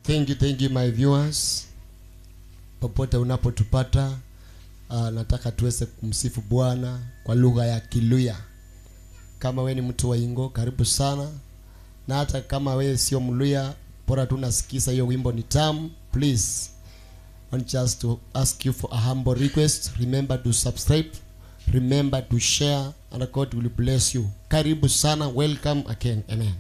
Thank you my viewers. Popote unapotupata, nataka tuweze kumsifu Bwana kwa lugha ya Kiluya. Kama wewe ni mtu wa Ingo, karibu sana. Na hata kama wewe sio Mluya, bora tu unasikiza hiyo wimbo ni tamu, please. I want just to ask you for a humble request. Remember to subscribe, remember to share, and God will bless you. Karibu sana, welcome again. Amen.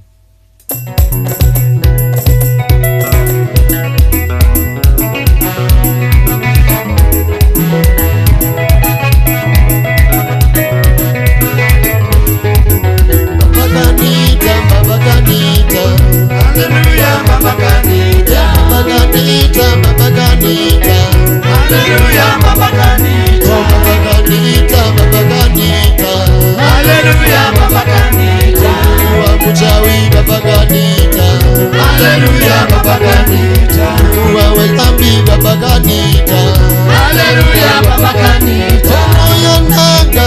Baba Kanita, hallelujah, Baba Kanita, Baba Kanita, Baba Kanita, hallelujah, Baba Kanita, Baba Kanita, Baba Kanita, hallelujah, Baba Kanita, wa mchawi Baba Kanita, hallelujah, Baba Kanita, wa wetambi Baba Kanita, hallelujah, Baba Kanita, roya nanga,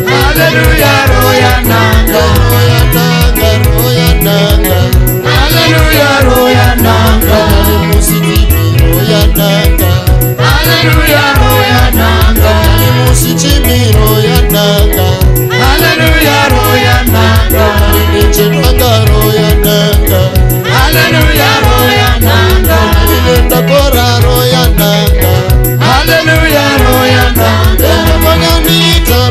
hallelujah, roya nanga, roya nanga, hallelujah, roya nanga, musitimi roya nanga, hallelujah, roya nanga, musitimi roya nanga, hallelujah, roya nanga, nichepanga roya nanga, hallelujah, roya nanga, nilenda kora roya nanga, hallelujah, roya nanga,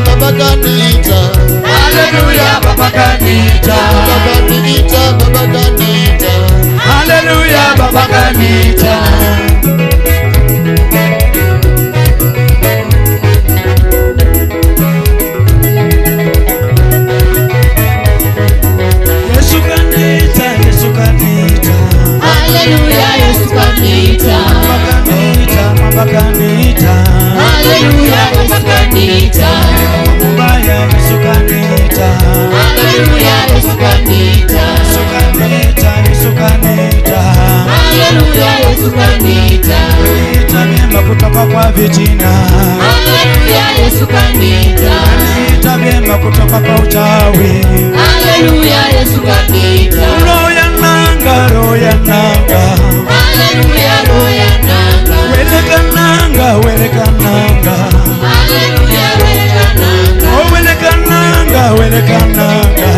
Baba Kanita, hallelujah, Baba Kanita, Baba Kanita, Baba Kanita, hallelujah, Baba Kanita. Yesu Kanita, Yesu Kanita, hallelujah, Yesu Kanita, Baba Kanita, Baba Kanita, hallelujah, Yesu Kanita, Mbaya Yesu Kanita, hallelujah, Yesu Kanita, Yesu Kanita, Yesu Kanita, hallelujah, Yesu Kanita, Kanita vyema kutoka kwa vitina, hallelujah, Yesu Kanita, Kanita vyema kutoka kwa uchawi, hallelujah, Yesu Kanita, roya nanga, roya nanga, hallelujah, roya nanga, weleka nanga, weleka nanga, hallelujah, weleka nanga, oh weleka nanga, weleka nanga,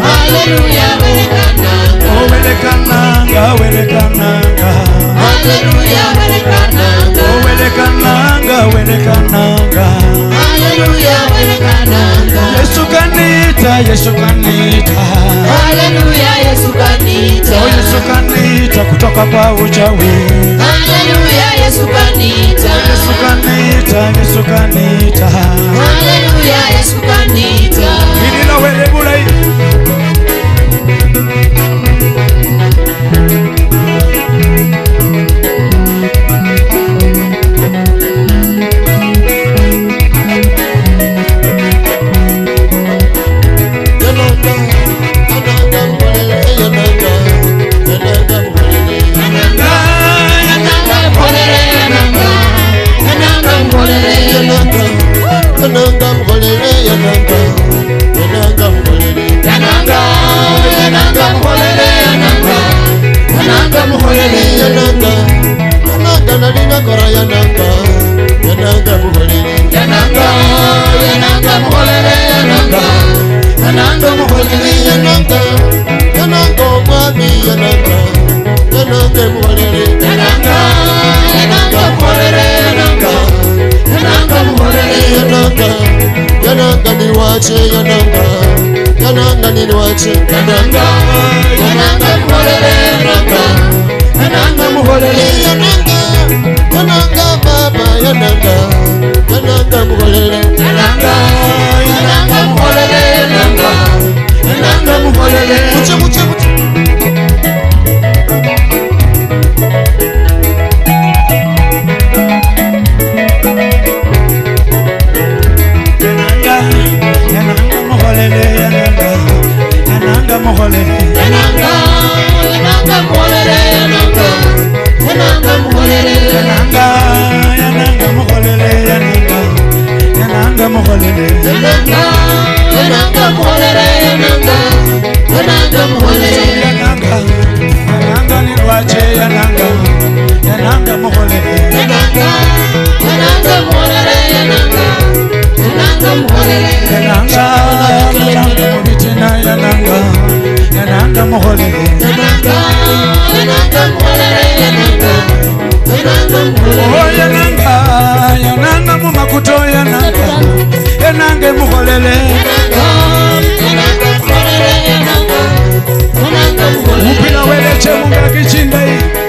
hallelujah, weleka nanga, oh weleka nanga, weleka nanga, hallelujah, weleka nanga, oh weleka nanga, weleka nanga, hallelujah, weleka nanga, Yesu Kanita, Yesu Kanita, hallelujah, Yesu Kanita, oh Yesu Kanita kutoka kwa uchawi, hallelujah, Yesu Kanita, Yesu Kanita, Yesu Kanita, hallelujah, Yesu Kanita, inila wele bulai yananga niwache yananga yananga muholele yananga muholele yananga baba yananga muholele yananga muholele yananga muholele muche yananga muholele yananga wache yananga yananga muholele yananga yananga muholele yananga yananga muholele yananga yananga mubitina yananga yananga muholele yananga yananga muholele yananga yananga muholele oh yananga yananga mumakuto yananga yananga muholele yananga yananga muholele yananga yananga muholele upila weleche munga kichindai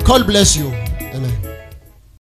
God bless you.